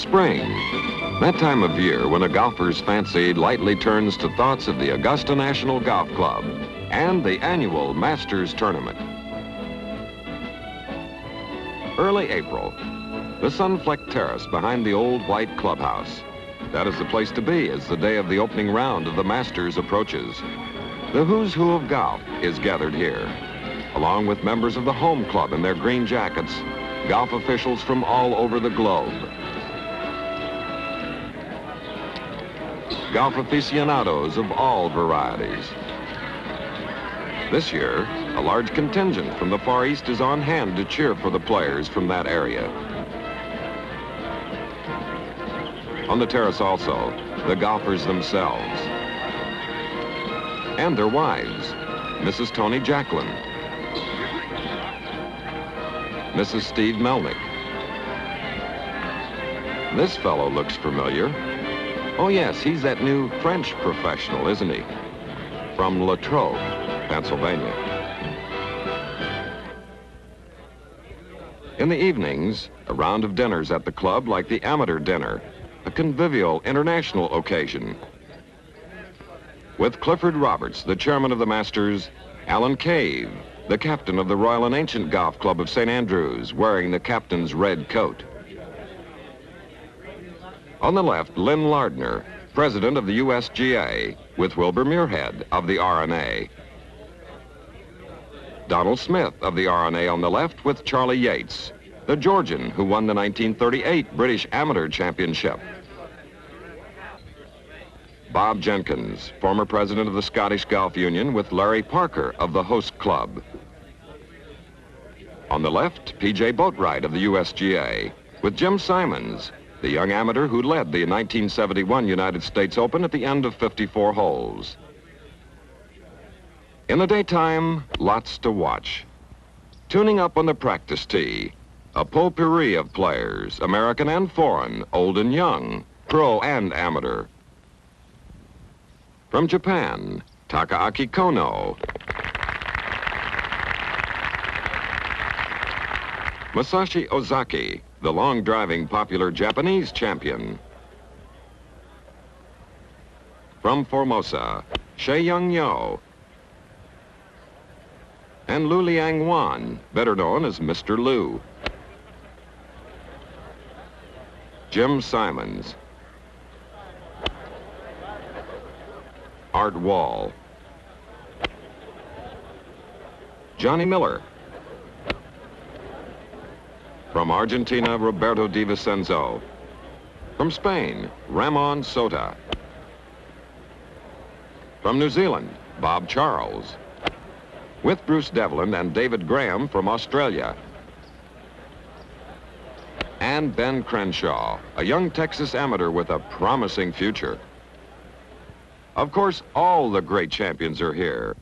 Spring, that time of year when a golfer's fancy lightly turns to thoughts of the Augusta National Golf Club and the annual Masters Tournament. Early April, the sun-flecked terrace behind the old white clubhouse. That is the place to be as the day of the opening round of the Masters approaches. The who's who of golf is gathered here, along with members of the home club in their green jackets, golf officials from all over the globe, golf aficionados of all varieties. This year, a large contingent from the Far East is on hand to cheer for the players from that area. On the terrace also, the golfers themselves and their wives, Mrs. Tony Jacklin, Mrs. Steve Melnick. This fellow looks familiar. Oh yes, he's that new French professional, isn't he? From Latrobe, Pennsylvania. In the evenings, a round of dinners at the club like the amateur dinner, a convivial international occasion. With Clifford Roberts, the chairman of the Masters, Alan Cave, the captain of the Royal and Ancient Golf Club of St. Andrews, wearing the captain's red coat. On the left, Lynn Lardner, president of the USGA, with Wilbur Muirhead of the R&A. Donald Smith of the R&A on the left with Charlie Yates, the Georgian who won the 1938 British Amateur Championship. Bob Jenkins, former president of the Scottish Golf Union, with Larry Parker of the Host Club. On the left, P.J. Boatwright of the USGA, with Jim Simons, the young amateur who led the 1971 United States Open at the end of 54 holes. In the daytime, lots to watch. Tuning up on the practice tee, a potpourri of players, American and foreign, old and young, pro and amateur. From Japan, Takaaki Kono. Masashi Ozaki, the long-driving popular Japanese champion. From Formosa, Shea Young Yo. And Lu Liang Wan, better known as Mr. Lu. Jim Simons. Art Wall. Johnny Miller. From Argentina, Roberto Di Vicenzo. From Spain, Ramon Sota. From New Zealand, Bob Charles. With Bruce Devlin and David Graham from Australia. And Ben Crenshaw, a young Texas amateur with a promising future. Of course, all the great champions are here.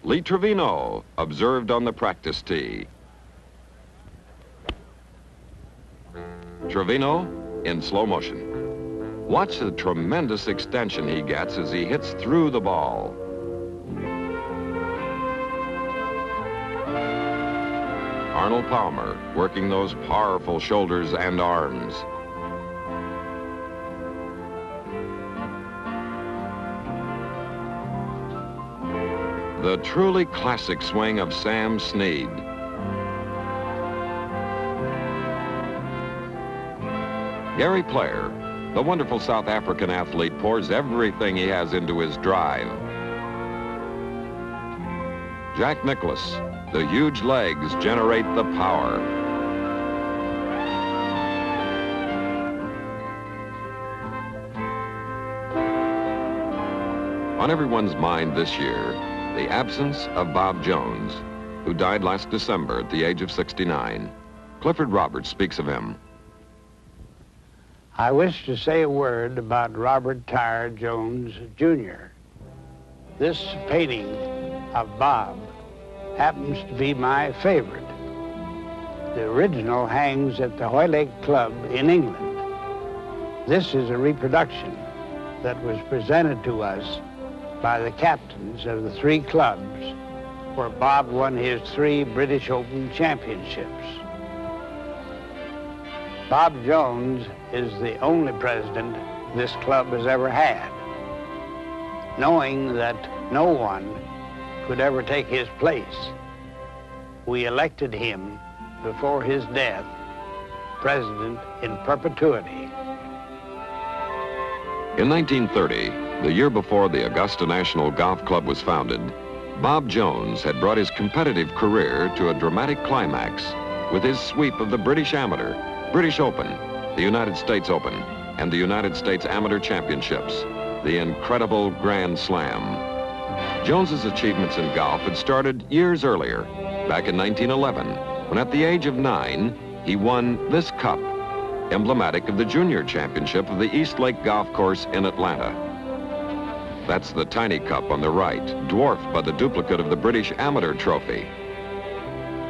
Lee Trevino, observed on the practice tee. Trevino in slow motion. Watch the tremendous extension he gets as he hits through the ball. Arnold Palmer working those powerful shoulders and arms. The truly classic swing of Sam Snead. Gary Player, the wonderful South African athlete, pours everything he has into his drive. Jack Nicklaus, the huge legs generate the power. On everyone's mind this year, the absence of Bob Jones, who died last December at the age of 69. Clifford Roberts speaks of him. I wish to say a word about Robert Tyre Jones, Jr. This painting of Bob happens to be my favorite. The original hangs at the Hoylake Club in England. This is a reproduction that was presented to us by the captains of the three clubs where Bob won his 3 British Open championships. Bob Jones is the only president this club has ever had. Knowing that no one could ever take his place, we elected him before his death president in perpetuity. In 1930, the year before the Augusta National Golf Club was founded, Bob Jones had brought his competitive career to a dramatic climax with his sweep of the British Amateur, British Open, the United States Open, and the United States Amateur Championships, the incredible Grand Slam. Jones's achievements in golf had started years earlier, back in 1911, when at the age of 9, he won this cup, emblematic of the Junior Championship of the East Lake Golf Course in Atlanta. That's the tiny cup on the right, dwarfed by the duplicate of the British Amateur Trophy.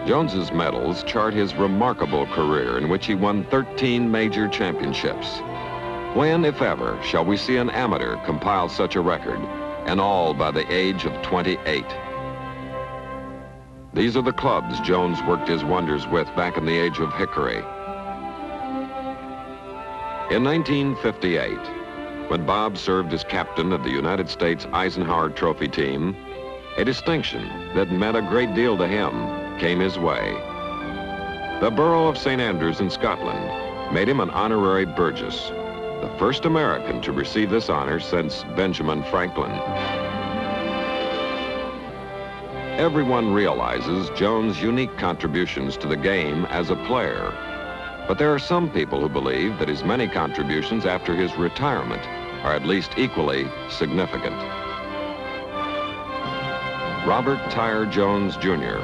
Jones's medals chart his remarkable career in which he won 13 major championships. When, if ever, shall we see an amateur compile such a record, and all by the age of 28? These are the clubs Jones worked his wonders with back in the age of hickory. In 1958, when Bob served as captain of the United States Eisenhower Trophy team, a distinction that meant a great deal to him came his way. The borough of St. Andrews in Scotland made him an honorary Burgess, the first American to receive this honor since Benjamin Franklin. Everyone realizes Jones' unique contributions to the game as a player, but there are some people who believe that his many contributions after his retirement are at least equally significant. Robert Tyre Jones, Jr.,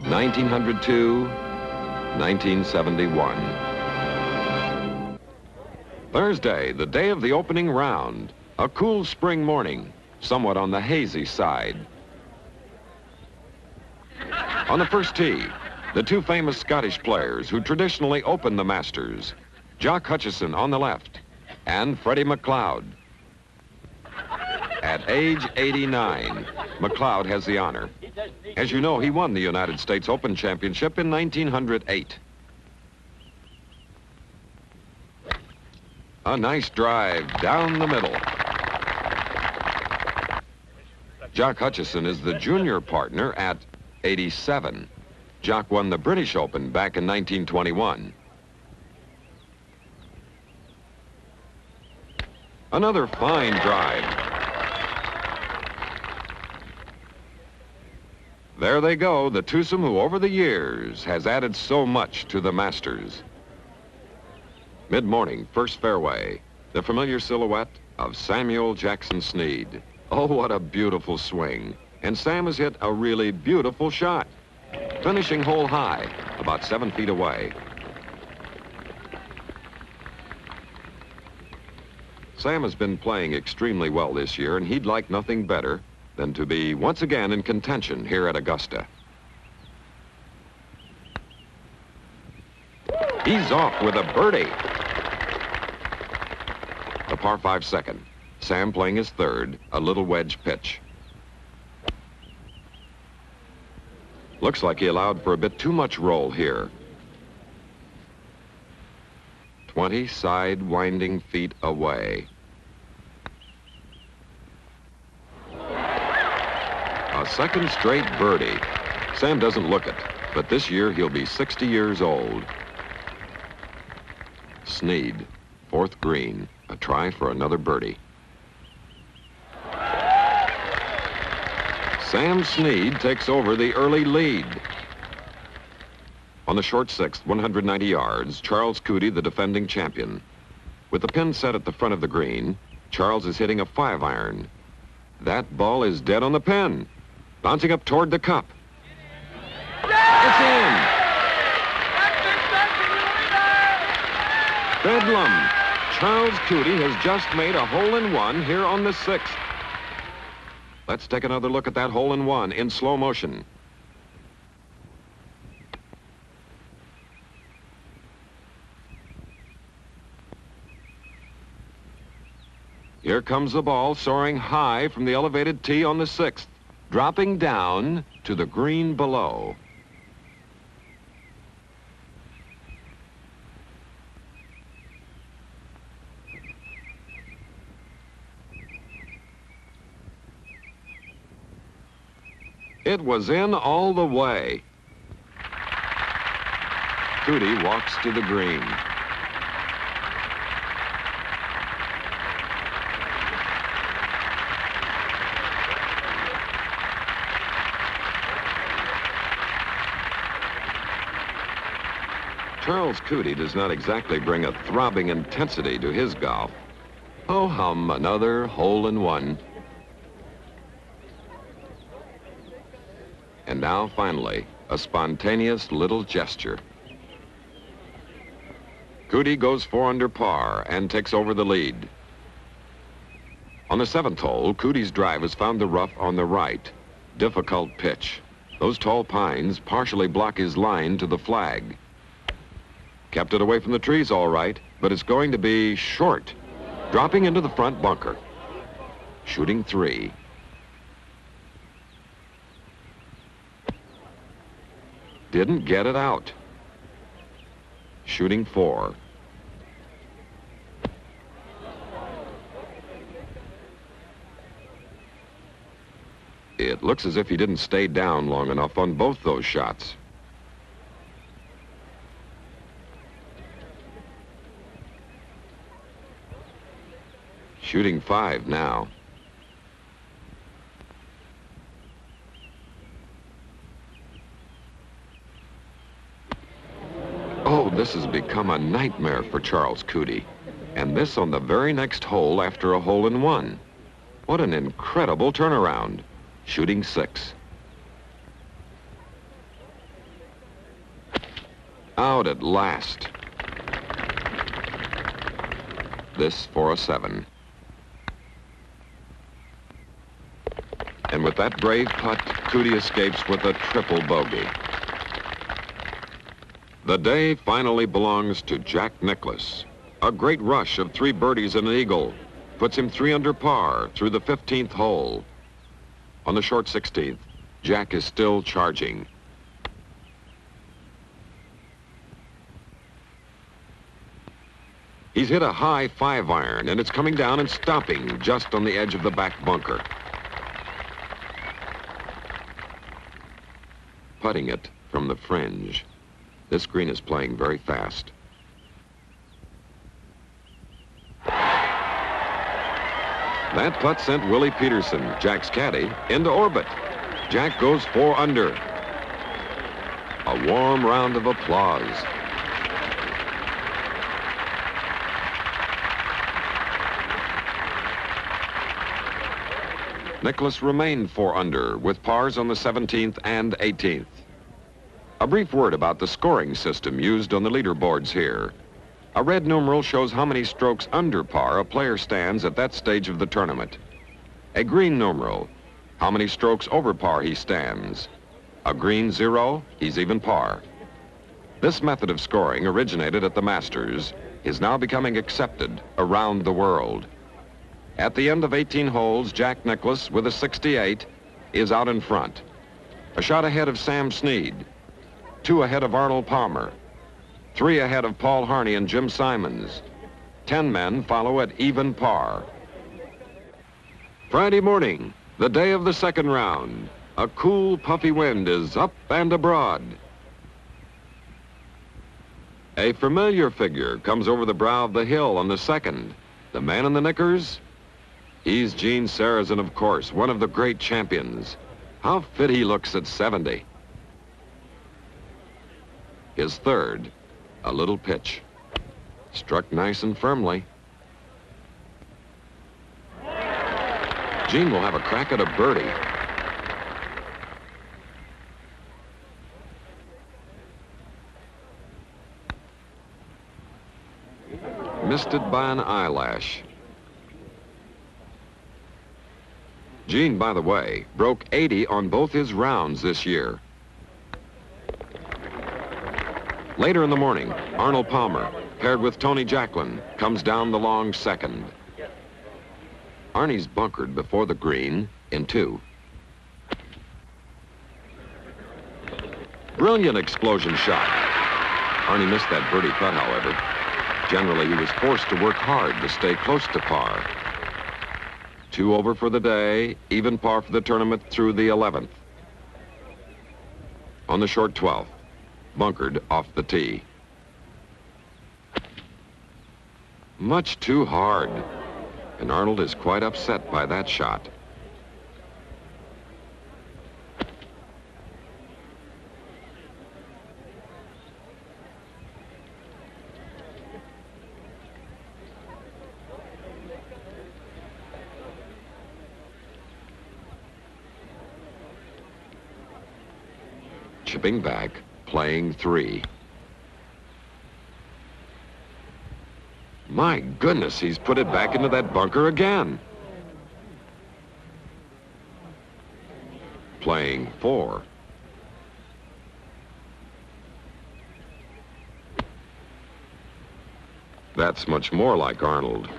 1972-1971. Thursday, the day of the opening round, a cool spring morning, somewhat on the hazy side. On the first tee, the two famous Scottish players who traditionally open the Masters, Jock Hutchison on the left and Freddie McLeod. At age 89, McLeod has the honor. As you know, he won the United States Open Championship in 1908. A nice drive down the middle. Jock Hutchison is the junior partner at 87. Jock won the British Open back in 1921. Another fine drive. There they go, the twosome who over the years has added so much to the Masters. Mid-morning, first fairway, the familiar silhouette of Samuel Jackson Snead. Oh, what a beautiful swing. And Sam has hit a really beautiful shot, finishing hole high, about 7 feet away. Sam has been playing extremely well this year, and he'd like nothing better than to be once again in contention here at Augusta. He's off with a birdie. The par 5 second. Sam playing his third, a little wedge pitch. Looks like he allowed for a bit too much roll here. 20 side winding feet away. A second straight birdie. Sam doesn't look it, but this year he'll be 60 years old. Snead, fourth green, a try for another birdie. Sam Snead takes over the early lead. On the short sixth, 190 yards, Charles Coody, the defending champion. With the pin set at the front of the green, Charles is hitting a 5-iron. That ball is dead on the pin, bouncing up toward the cup. It's in! Bedlam! Charles Coody has just made a hole-in-one here on the 6th. Let's take another look at that hole-in-one in slow motion. Here comes the ball soaring high from the elevated tee on the 6th, dropping down to the green below. It was in all the way. Cootie walks to the green. Charles Cootie does not exactly bring a throbbing intensity to his golf. Oh hum, another hole-in-one. And now, finally, a spontaneous little gesture. Cootie goes 4 under par and takes over the lead. On the 7th hole, Cootie's drive has found the rough on the right. Difficult pitch. Those tall pines partially block his line to the flag. Kept it away from the trees all right, but it's going to be short, dropping into the front bunker. Shooting 3. Didn't get it out. Shooting 4. It looks as if he didn't stay down long enough on both those shots. Shooting 5 now. Oh, this has become a nightmare for Charles Cootie. And this on the very next hole after a hole-in-one. What an incredible turnaround. Shooting 6. Out at last. This for a 7. And with that brave putt, Cootie escapes with a triple bogey. The day finally belongs to Jack Nicklaus. A great rush of 3 birdies and an eagle puts him 3 under par through the 15th hole. On the short 16th, Jack is still charging. He's hit a high 5-iron, and it's coming down and stopping just on the edge of the back bunker. Putting it from the fringe. This green is playing very fast. That putt sent Willie Peterson, Jack's caddy, into orbit. Jack goes 4 under. A warm round of applause. Nicklaus remained 4 under with pars on the 17th and 18th. A brief word about the scoring system used on the leaderboards here. A red numeral shows how many strokes under par a player stands at that stage of the tournament. A green numeral, how many strokes over par he stands. A green 0, he's even par. This method of scoring originated at the Masters, is now becoming accepted around the world. At the end of 18 holes, Jack Nicklaus, with a 68, is out in front. A shot ahead of Sam Snead, 2 ahead of Arnold Palmer, 3 ahead of Paul Harney and Jim Simons. 10 men follow at even par. Friday morning, the day of the 2nd round. A cool, puffy wind is up and abroad. A familiar figure comes over the brow of the hill on the 2nd. The man in the knickers? He's Gene Sarazen, of course, one of the great champions. How fit he looks at 70. His 3rd, a little pitch. Struck nice and firmly. Gene will have a crack at a birdie. Missed it by an eyelash. Gene, by the way, broke 80 on both his rounds this year. Later in the morning, Arnold Palmer, paired with Tony Jacklin, comes down the long 2nd. Arnie's bunkered before the green in 2. Brilliant explosion shot. Arnie missed that birdie putt, however. Generally, he was forced to work hard to stay close to par. 2 over for the day, even par for the tournament through the 11th. on the short 12th, bunkered off the tee. Much too hard, and Arnold is quite upset by that shot. Chipping back, playing 3. My goodness, he's put it back into that bunker again. Playing 4. That's much more like Arnold.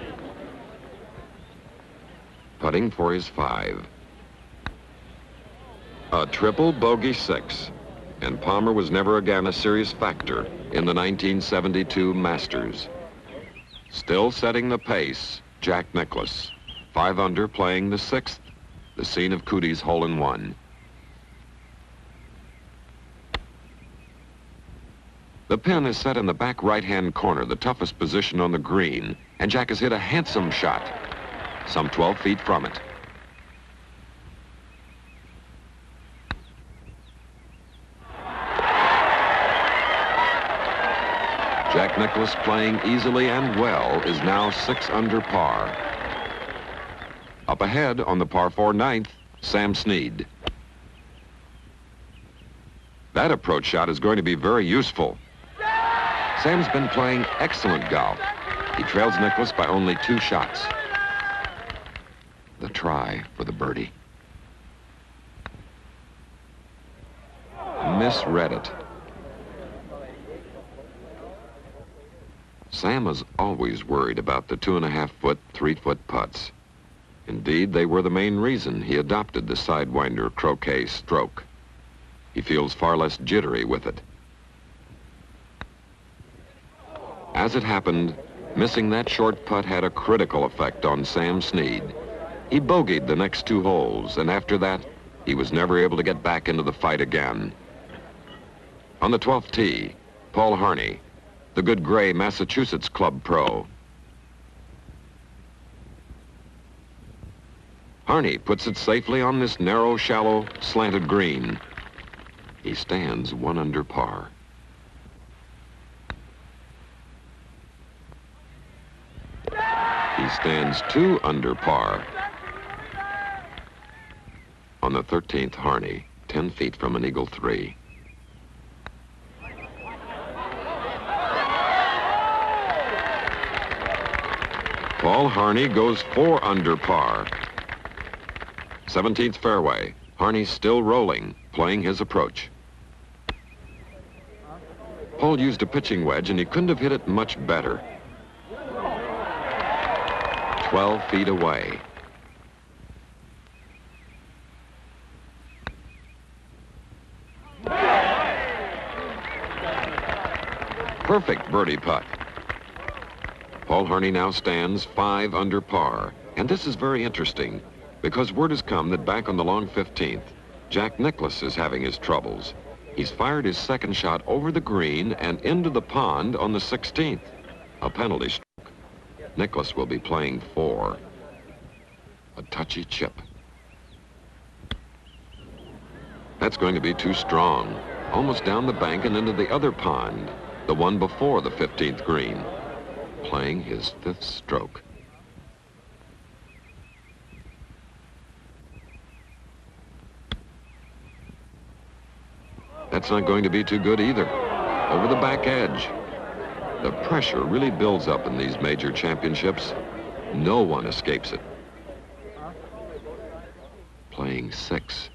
Putting for his 5. A triple bogey 6. And Palmer was never again a serious factor in the 1972 Masters. Still setting the pace, Jack Nicklaus, 5 under, playing the 6th, the scene of Cootie's hole-in-one. The pin is set in the back right-hand corner, the toughest position on the green, and Jack has hit a handsome shot, some 12 feet from it. Jack Nicklaus, playing easily and well, is now 6 under par. Up ahead on the par 4 9th, Sam Snead. That approach shot is going to be very useful. Sam's been playing excellent golf. He trails Nicklaus by only 2 shots. The try for the birdie. Misread it. Sam was always worried about the 2.5-foot, 3-foot putts. Indeed, they were the main reason he adopted the Sidewinder croquet stroke. He feels far less jittery with it. As it happened, missing that short putt had a critical effect on Sam Snead. He bogeyed the next 2 holes, and after that, he was never able to get back into the fight again. On the 12th tee, Paul Harney, the good gray Massachusetts club pro. Harney puts it safely on this narrow, shallow, slanted green. He stands 1 under par. He stands 2 under par. On the 13th, Harney, 10 feet from an eagle 3. Paul Harney goes 4 under par. 17th fairway. Harney's still rolling, playing his approach. Paul used a pitching wedge, and he couldn't have hit it much better. 12 feet away. Perfect birdie putt. Paul Harney now stands 5 under par. And this is very interesting, because word has come that back on the long 15th, Jack Nicklaus is having his troubles. He's fired his 2nd shot over the green and into the pond on the 16th. A penalty stroke. Nicklaus will be playing 4. A touchy chip. That's going to be too strong. Almost down the bank and into the other pond, the one before the 15th green. Playing his 5th stroke. That's not going to be too good either. Over the back edge. The pressure really builds up in these major championships. No one escapes it. Playing 6.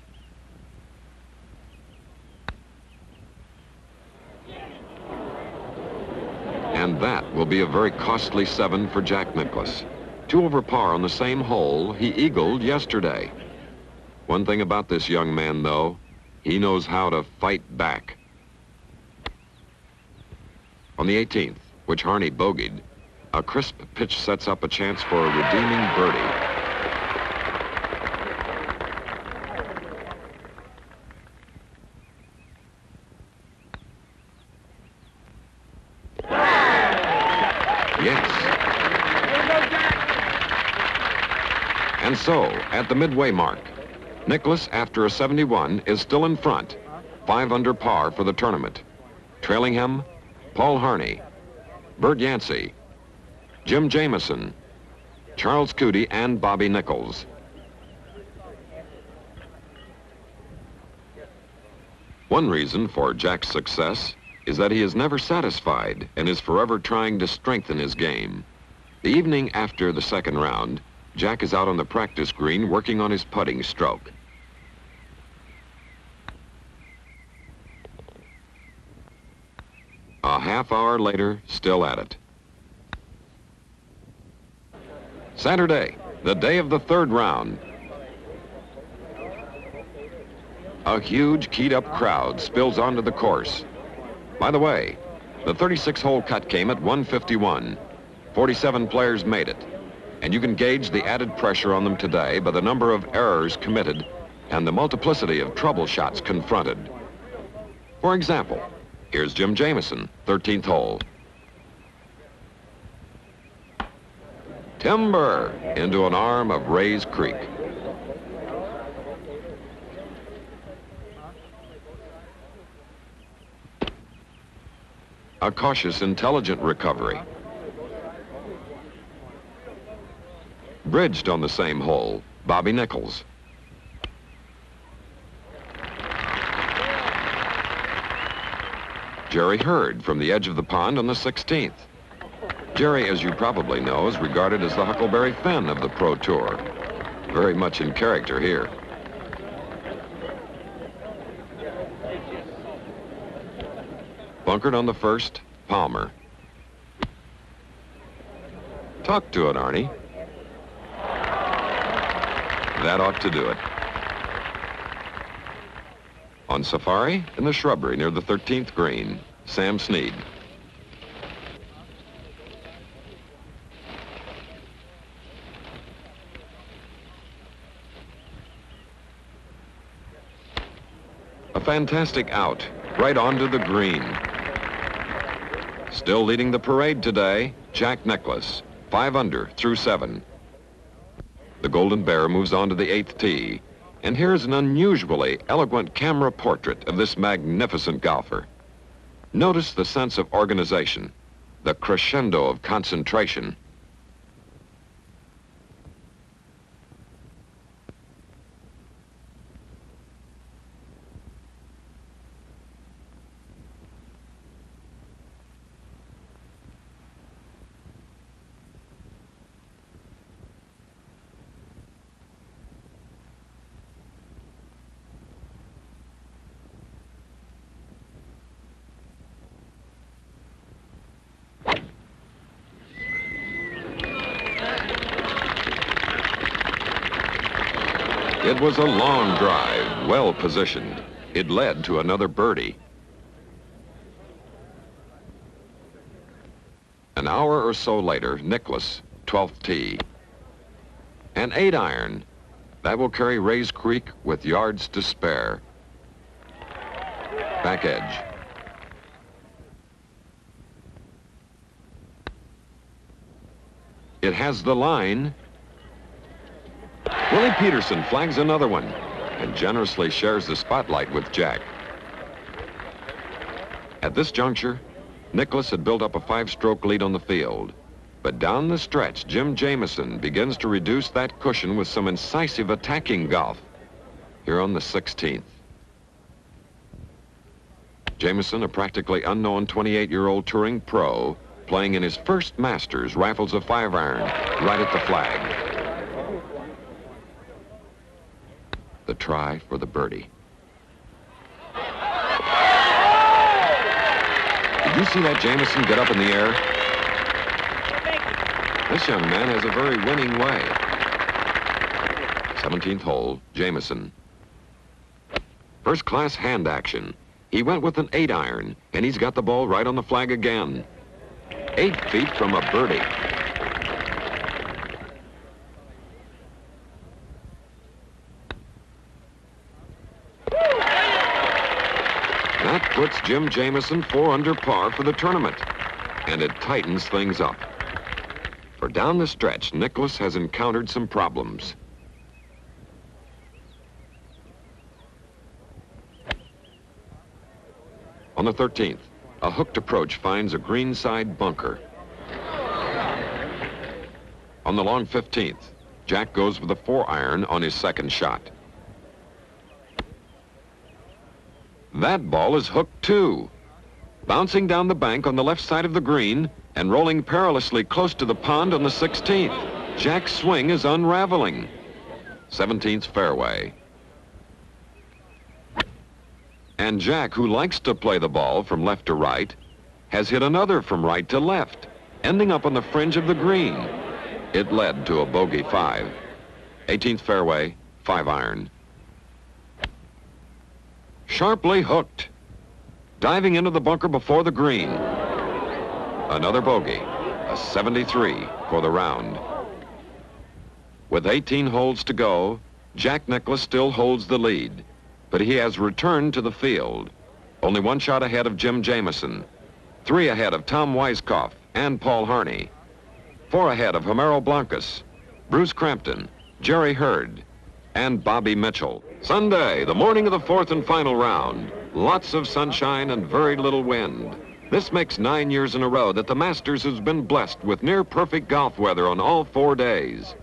And that will be a very costly 7 for Jack Nicklaus. 2 over par on the same hole he eagled yesterday. One thing about this young man, though, he knows how to fight back. On the 18th, which Harney bogeyed, a crisp pitch sets up a chance for a redeeming birdie. And so, at the midway mark, Nicklaus, after a 71, is still in front, 5 under par for the tournament. Trailing him, Paul Harney, Bert Yancey, Jim Jamison, Charles Cootie, and Bobby Nichols. One reason for Jack's success is that he is never satisfied and is forever trying to strengthen his game. The evening after the second round, Jack is out on the practice green working on his putting stroke. A half hour later, still at it. Saturday, the day of the third round. A huge keyed-up crowd spills onto the course. By the way, the 36-hole cut came at 151. 47 players made it, and you can gauge the added pressure on them today by the number of errors committed and the multiplicity of trouble shots confronted. For example, here's Jim Jamison, 13th hole. Timber into an arm of Rays Creek. A cautious, intelligent recovery. Bridged on the same hole, Bobby Nichols. Jerry Hurd from the edge of the pond on the 16th. Jerry, as you probably know, is regarded as the Huckleberry Finn of the Pro Tour. Very much in character here. Bunkered on the first, Palmer. Talk to it, Arnie. That ought to do it. On safari, in the shrubbery near the 13th green, Sam Snead. A fantastic out, right onto the green. Still leading the parade today, Jack Nicklaus, 5 under through 7. The Golden Bear moves on to the 8th tee. And here's an unusually eloquent camera portrait of this magnificent golfer. Notice the sense of organization, the crescendo of concentration. It was a long drive, well positioned. It led to another birdie. An hour or so later, Nicklaus, 12th tee. An 8-iron. That will carry Rays Creek with yards to spare. Back edge. It has the line. Willie Peterson flags another one and generously shares the spotlight with Jack. At this juncture, Nicklaus had built up a 5-stroke lead on the field. But down the stretch, Jim Jamison begins to reduce that cushion with some incisive attacking golf here on the 16th. Jamison, a practically unknown 28-year-old touring pro, playing in his first Masters, rifles a 5-iron right at the flag. The try for the birdie. Did you see that Jamison get up in the air? This young man has a very winning way. 17th hole, Jamison. First-class hand action. He went with an 8-iron, and he's got the ball right on the flag again. 8 feet from a birdie. That puts Jim Jamison 4 under par for the tournament, and it tightens things up. For down the stretch, Nicklaus has encountered some problems. On the 13th, a hooked approach finds a greenside bunker. On the long 15th, Jack goes with a 4-iron on his second shot. That ball is hooked too. Bouncing down the bank on the left side of the green and rolling perilously close to the pond on the 16th. Jack's swing is unraveling. 17th fairway. And Jack, who likes to play the ball from left to right, has hit another from right to left, ending up on the fringe of the green. It led to a bogey 5. 18th fairway, 5-iron. Sharply hooked. Diving into the bunker before the green. Another bogey, a 73 for the round. With 18 holes to go, Jack Nicklaus still holds the lead, but he has returned to the field. Only 1 shot ahead of Jim Jamieson, 3 ahead of Tom Weiskopf and Paul Harney, 4 ahead of Homero Blancas, Bruce Crampton, Jerry Hurd, and Bobby Mitchell. Sunday, the morning of the 4th and final round. Lots of sunshine and very little wind. This makes 9 years in a row that the Masters has been blessed with near-perfect golf weather on all 4 days.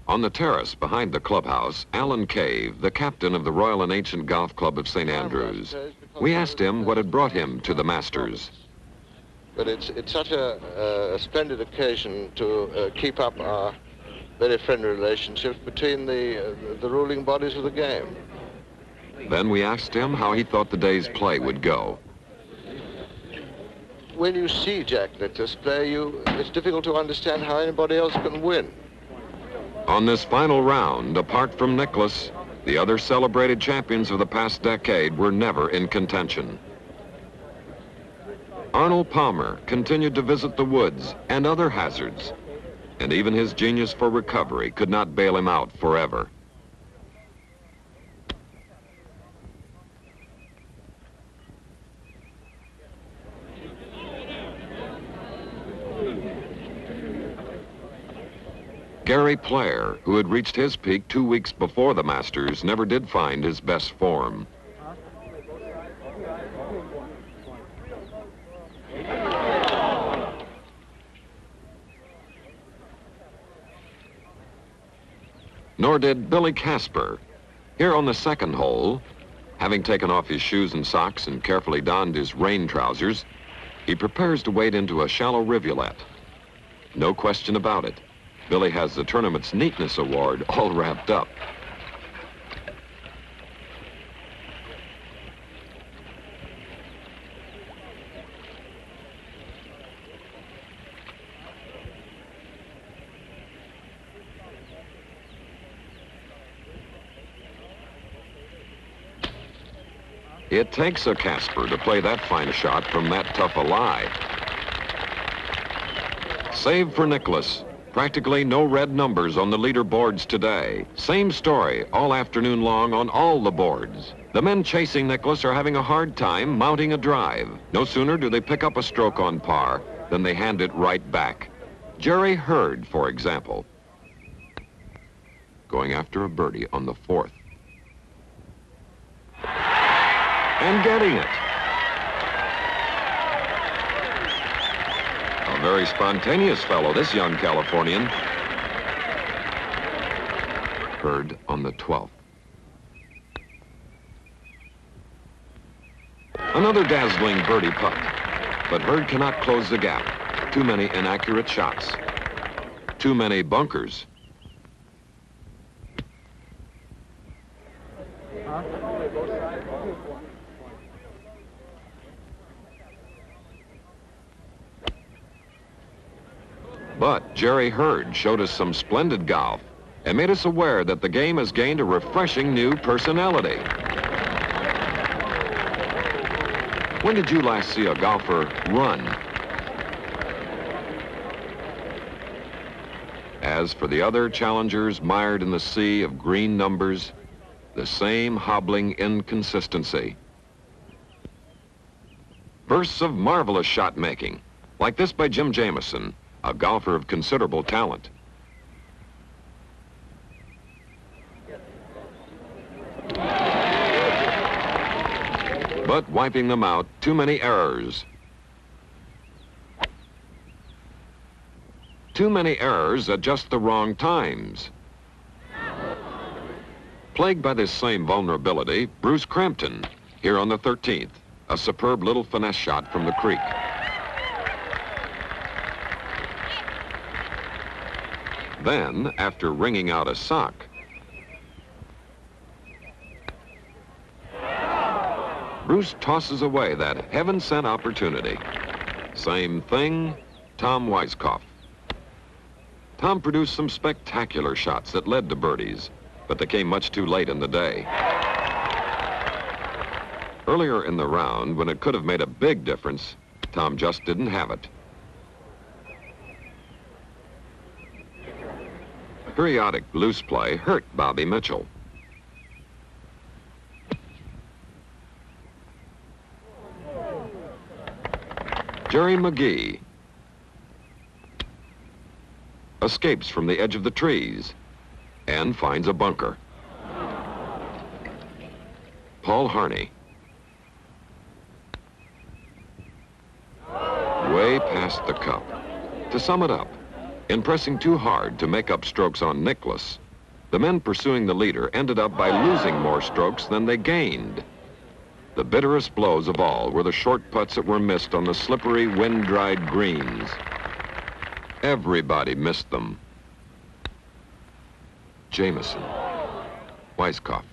On the terrace behind the clubhouse, Alan Cave, the captain of the Royal and Ancient Golf Club of St. Andrews, we asked him what had brought him to the Masters. But it's such a splendid occasion to keep up our very friendly relationships between the ruling bodies of the game. Then we asked him how he thought the day's play would go. When you see Jack Nicklaus play, it's difficult to understand how anybody else can win. On this final round, apart from Nicklaus, the other celebrated champions of the past decade were never in contention. Arnold Palmer continued to visit the woods and other hazards, and even his genius for recovery could not bail him out forever. Gary Player, who had reached his peak 2 weeks before the Masters, never did find his best form. Nor did Billy Casper. Here on the second hole, having taken off his shoes and socks and carefully donned his rain trousers, he prepares to wade into a shallow rivulet. No question about it. Billy has the tournament's neatness award all wrapped up. It takes a Casper to play that fine a shot from that tough a lie. Save for Nicklaus. Practically no red numbers on the leaderboards today. Same story all afternoon long on all the boards. The men chasing Nicklaus are having a hard time mounting a drive. No sooner do they pick up a stroke on par than they hand it right back. Jerry Hurd, for example, going after a birdie on the 4th. And getting it. A very spontaneous fellow, this young Californian. Hurd on the 12th. Another dazzling birdie putt, but Hurd cannot close the gap. Too many inaccurate shots. Too many bunkers. But Jerry Hurd showed us some splendid golf and made us aware that the game has gained a refreshing new personality. When did you last see a golfer run? As for the other challengers mired in the sea of green numbers, the same hobbling inconsistency. Bursts of marvelous shot making, like this by Jim Jamieson, a golfer of considerable talent. but wiping them out, too many errors. Too many errors at just the wrong times. Plagued by this same vulnerability, Bruce Crampton, here on the 13th, a superb little finesse shot from the creek. Then, after wringing out a sock, Bruce tosses away that heaven-sent opportunity. Same thing, Tom Weiskopf. Tom produced some spectacular shots that led to birdies, but they came much too late in the day. Earlier in the round, when it could have made a big difference, Tom just didn't have it. Periodic loose play hurt Bobby Mitchell. Jerry McGee escapes from the edge of the trees and finds a bunker. Paul Harney, way past the cup. To sum it up, in pressing too hard to make up strokes on Nicklaus, the men pursuing the leader ended up by losing more strokes than they gained. The bitterest blows of all were the short putts that were missed on the slippery, wind-dried greens. Everybody missed them. Jameson, Weiskopf,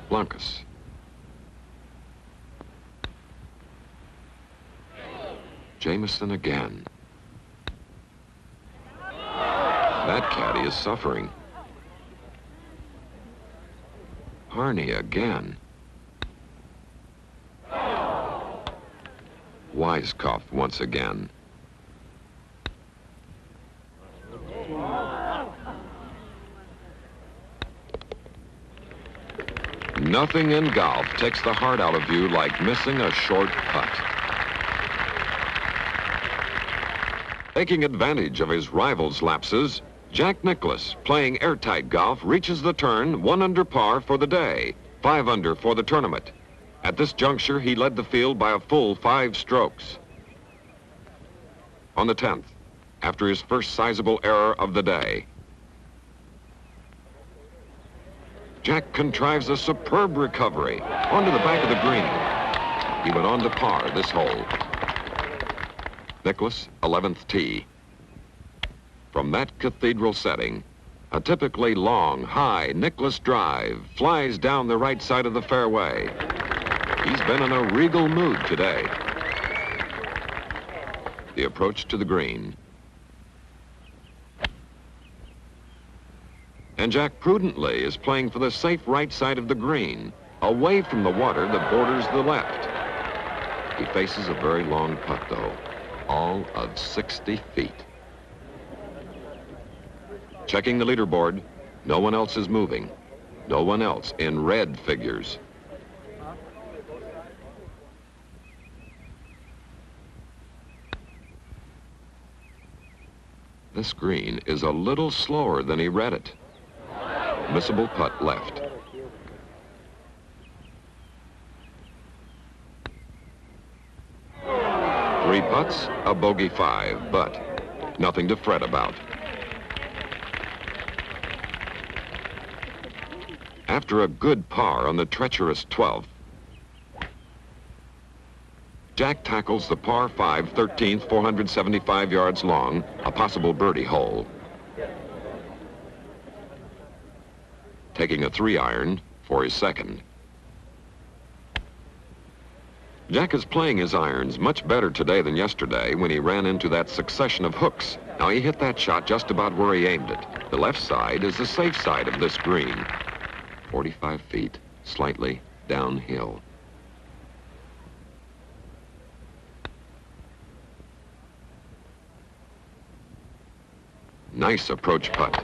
Blancas, Jameson again. That caddy is suffering. Harney again. Weiskopf once again. Nothing in golf takes the heart out of you like missing a short putt. Taking advantage of his rival's lapses, Jack Nicklaus, playing airtight golf, reaches the turn 1 under par for the day, 5 under for the tournament. At this juncture, he led the field by a full 5 strokes. On the 10th, after his first sizable error of the day, Jack contrives a superb recovery onto the back of the green. He went on to par this hole. Nicklaus, 11th tee. From that cathedral setting, a typically long, high Nicklaus drive flies down the right side of the fairway. He's been in a regal mood today. The approach to the green. And Jack prudently is playing for the safe right side of the green, away from the water that borders the left. He faces a very long putt, though, all of 60 feet. Checking the leaderboard, no one else is moving. No one else in red figures. This green is a little slower than he read it. Missable putt left. Three putts, a bogey 5, but nothing to fret about. After a good par on the treacherous 12th, Jack tackles the par 5 13th, 475 yards long, a possible birdie hole. Taking a 3-iron for his second. Jack is playing his irons much better today than yesterday when he ran into that succession of hooks. Now, he hit that shot just about where he aimed it. The left side is the safe side of this green. 45 feet, slightly downhill. Nice approach putt.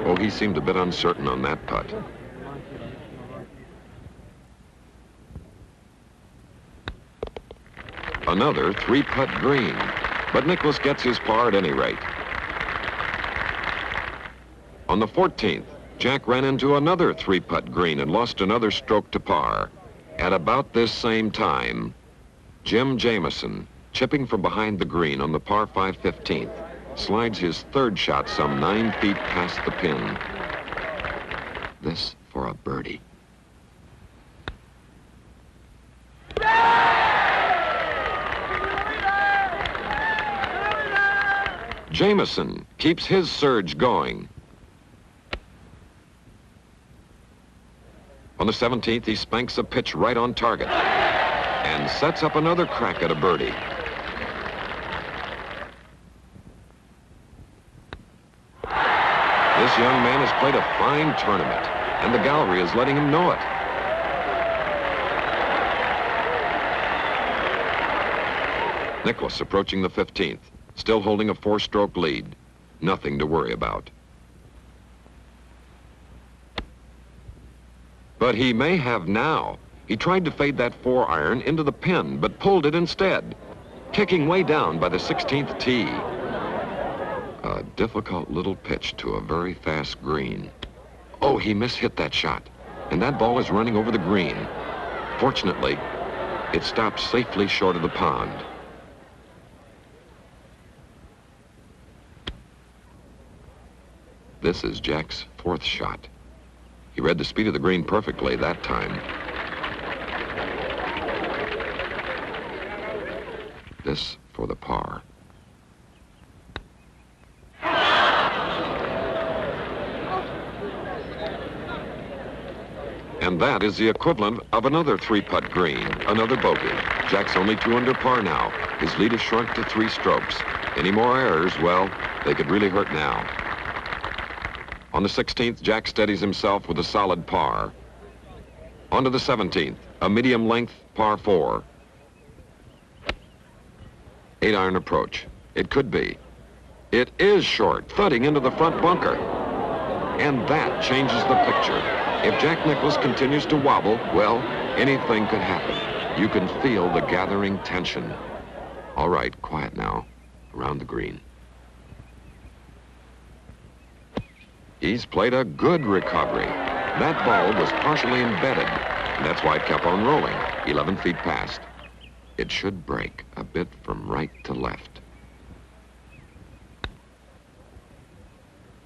Oh, he seemed a bit uncertain on that putt. Another three-putt green, but Nicklaus gets his par at any rate. On the 14th, Jack ran into another three-putt green and lost another stroke to par. At about this same time, Jim Jamison, chipping from behind the green on the par 5 15th, slides his third shot some 9 feet past the pin. This for a birdie. Jamison keeps his surge going. On the 17th, he spanks a pitch right on target and sets up another crack at a birdie. This young man has played a fine tournament, and the gallery is letting him know it. Nicklaus approaching the 15th, still holding a 4-stroke lead. Nothing to worry about. But he may have now. He tried to fade that 4-iron into the pin, but pulled it instead, kicking way down by the 16th tee. A difficult little pitch to a very fast green. Oh, he mishit that shot, and that ball is running over the green. Fortunately, it stopped safely short of the pond. This is Jack's 4th shot. He read the speed of the green perfectly that time. This for the par. And that is the equivalent of another 3-putt green, another bogey. Jack's only 2 under par now. His lead has shrunk to 3 strokes. Any more errors, well, they could really hurt now. On the 16th, Jack steadies himself with a solid par. On to the 17th, a medium-length par 4. 8-iron approach. It could be. It is short, thudding into the front bunker. And that changes the picture. If Jack Nicklaus continues to wobble, well, anything could happen. You can feel the gathering tension. All right, quiet now, around the green. He's played a good recovery. That ball was partially embedded, and that's why it kept on rolling, 11 feet past. It should break a bit from right to left.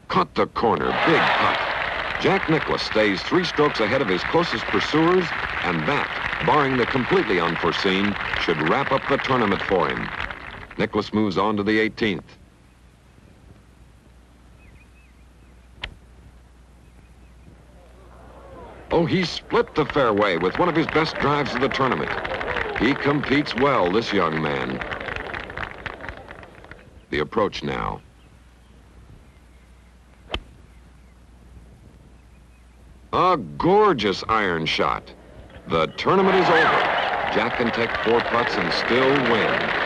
Caught the corner, big putt. Jack Nicklaus stays 3 strokes ahead of his closest pursuers, and that, barring the completely unforeseen, should wrap up the tournament for him. Nicklaus moves on to the 18th. Oh, he split the fairway with one of his best drives of the tournament. He competes well, this young man. The approach now. A gorgeous iron shot. The tournament is over. Jack can take 4 putts and still win.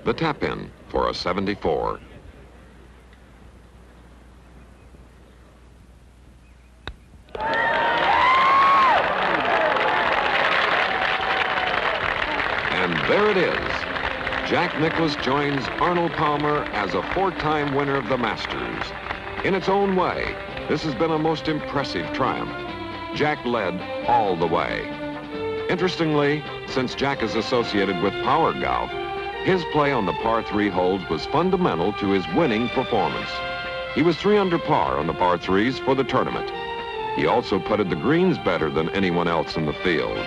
The tap-in for a 74. And there it is. Jack Nicklaus joins Arnold Palmer as a 4-time winner of the Masters. In its own way, this has been a most impressive triumph. Jack led all the way. Interestingly, since Jack is associated with power golf, his play on the par 3 holes was fundamental to his winning performance. He was 3 under par on the par 3s for the tournament. He also putted the greens better than anyone else in the field.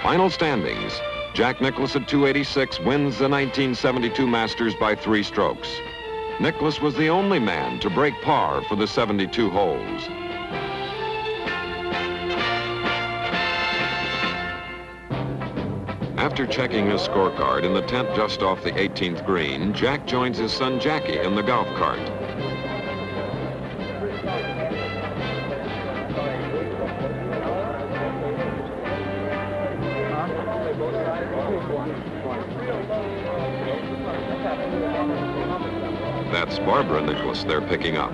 Final standings. Jack Nicklaus at 286 wins the 1972 Masters by 3 strokes. Nicklaus was the only man to break par for the 72 holes. After checking his scorecard in the tent just off the 18th green, Jack joins his son Jackie in the golf cart. That's Barbara Nicklaus they're picking up.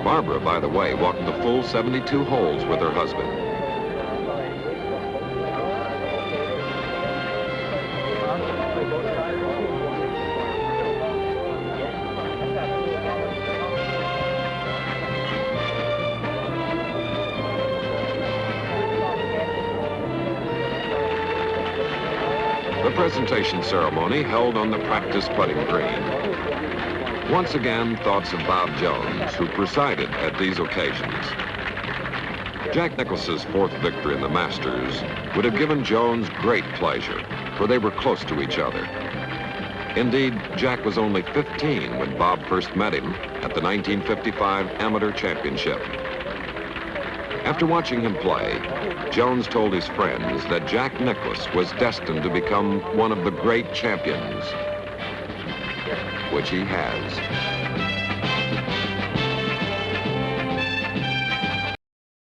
Barbara, by the way, walked the full 72 holes with her husband. The presentation ceremony held on the practice putting green. Once again, thoughts of Bob Jones, who presided at these occasions. Jack Nicklaus's fourth victory in the Masters would have given Jones great pleasure, for they were close to each other. Indeed, Jack was only 15 when Bob first met him at the 1955 Amateur Championship. After watching him play, Jones told his friends that Jack Nicklaus was destined to become one of the great champions, which he has.